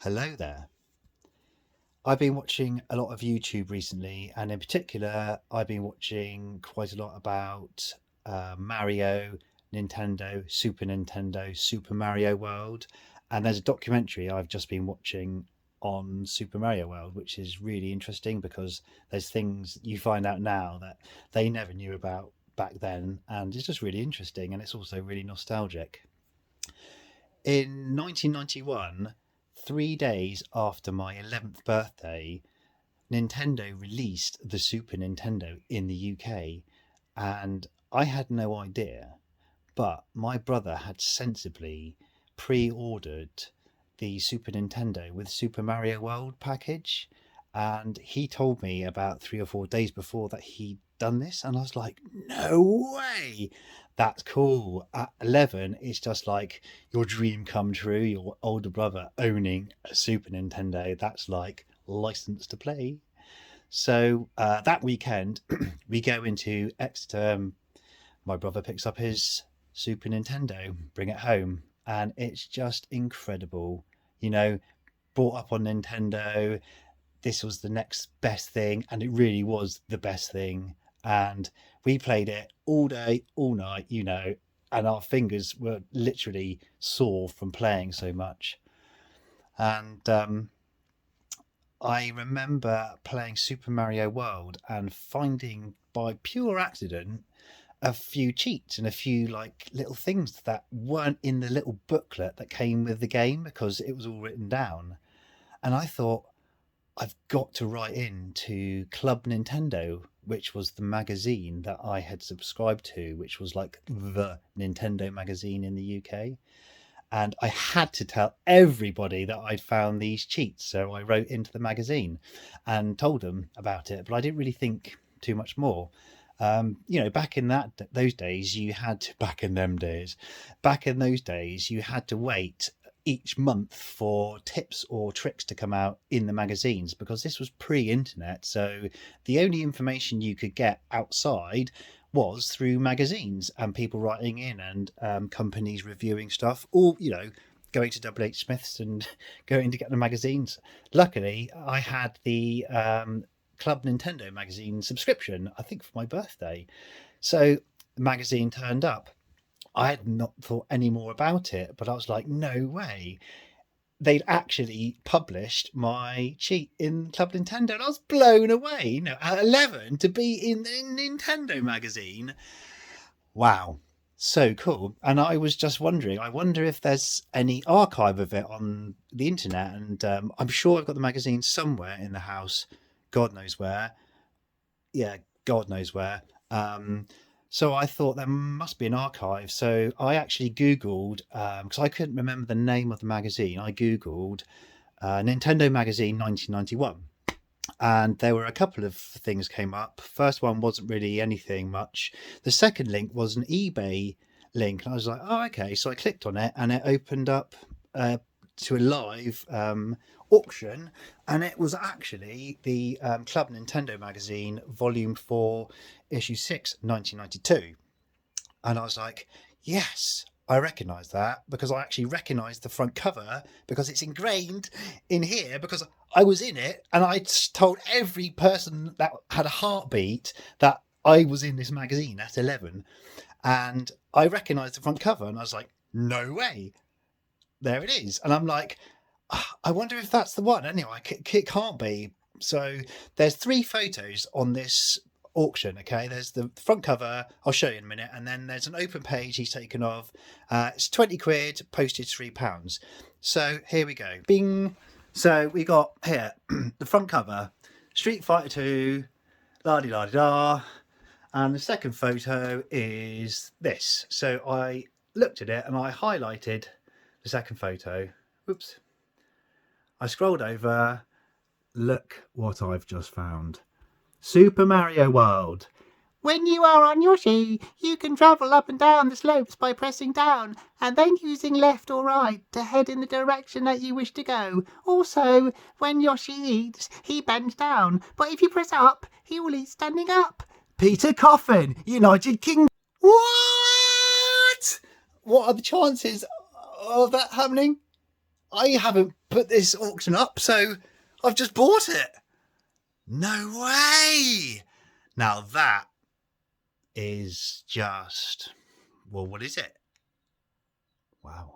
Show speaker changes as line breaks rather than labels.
Hello there. I've been watching a lot of YouTube recently, and in particular, I've been watching quite a lot about Mario, Nintendo, Super Nintendo, Super Mario World, and there's a documentary I've just been watching on Super Mario World, which is really interesting because there's things you find out now that they never knew about back then, and it's just really interesting, and it's also really nostalgic. In 1991, 3 days after my 11th birthday, Nintendo released the Super Nintendo in the UK, and I had no idea, but my brother had sensibly pre ordered the Super Nintendo with Super Mario World package. And he told me about 3 or 4 days before that he'd done this, and I was like, no way! That's cool. At 11, it's just like your dream come true, your older brother owning a Super Nintendo. That's like license to play. So that weekend, we go into Exeter. My brother picks up his Super Nintendo, bring it home, and it's just incredible. You know, brought up on Nintendo, this was the next best thing, and it really was the best thing. And we played it all day, all night, and our fingers were literally sore from playing so much. And I remember playing Super Mario World and finding by pure accident a few cheats and a few like little things that weren't in the little booklet that came with the game because it was all written down. And I thought, I've got to write in to Club Nintendo, which was the magazine that I had subscribed to, which was like the Nintendo magazine in the UK. And I had to tell everybody that I'd found these cheats. So I wrote into the magazine and told them about it, but I didn't really think too much more. Back in those days, back in them days, back in those days, you had to wait each month for tips or tricks to come out in the magazines because this was pre-internet. So the only information you could get outside was through magazines and people writing in and companies reviewing stuff, or going to WH Smith's and going to get the magazines. Luckily, I had the Club Nintendo magazine subscription, I think, for my birthday. So the magazine turned up. I had not thought any more about it, but I was like, no way. They'd actually published my cheat in Club Nintendo, and I was blown away. At 11 to be in the Nintendo magazine. Wow. So cool. And I was just wondering, I wonder if there's any archive of it on the internet. And I'm sure I've got the magazine somewhere in the house. God knows where. Yeah, God knows where. So I thought there must be an archive. So I actually Googled, because I couldn't remember the name of the magazine. I Googled Nintendo Magazine 1991. And there were a couple of things came up. First one wasn't really anything much. The second link was an eBay link. And I was like, oh, okay. So I clicked on it and it opened up to a live auction, and it was actually the Club Nintendo magazine, volume 4, issue 6, 1992. And I was like, yes, I recognise that because I actually recognised the front cover because it's ingrained in here because I was in it and I told every person that had a heartbeat that I was in this magazine at 11. And I recognised the front cover and I was like, no way. There it is. And I'm like, I wonder if that's the one. Anyway, it can't be. So there's 3 photos on this auction. Okay, there's the front cover, I'll show you in a minute, and then there's an open page he's taken of. It's 20 quid, postage £3. So here we go. Bing. So we got here the front cover, Street Fighter 2, la di la di da. And the second photo is this. So I looked at it and I highlighted the second photo. Whoops. I scrolled over. Look what I've just found. Super Mario World.
When you are on Yoshi, you can travel up and down the slopes by pressing down and then using left or right to head in the direction that you wish to go. Also, when Yoshi eats, he bends down, but if you press up, he will eat standing up.
Peter Coffin, United Kingdom. What? What are the chances of that happening? I haven't put this auction up, so I've just bought it. No way! Now that is just, well, what is it? Wow.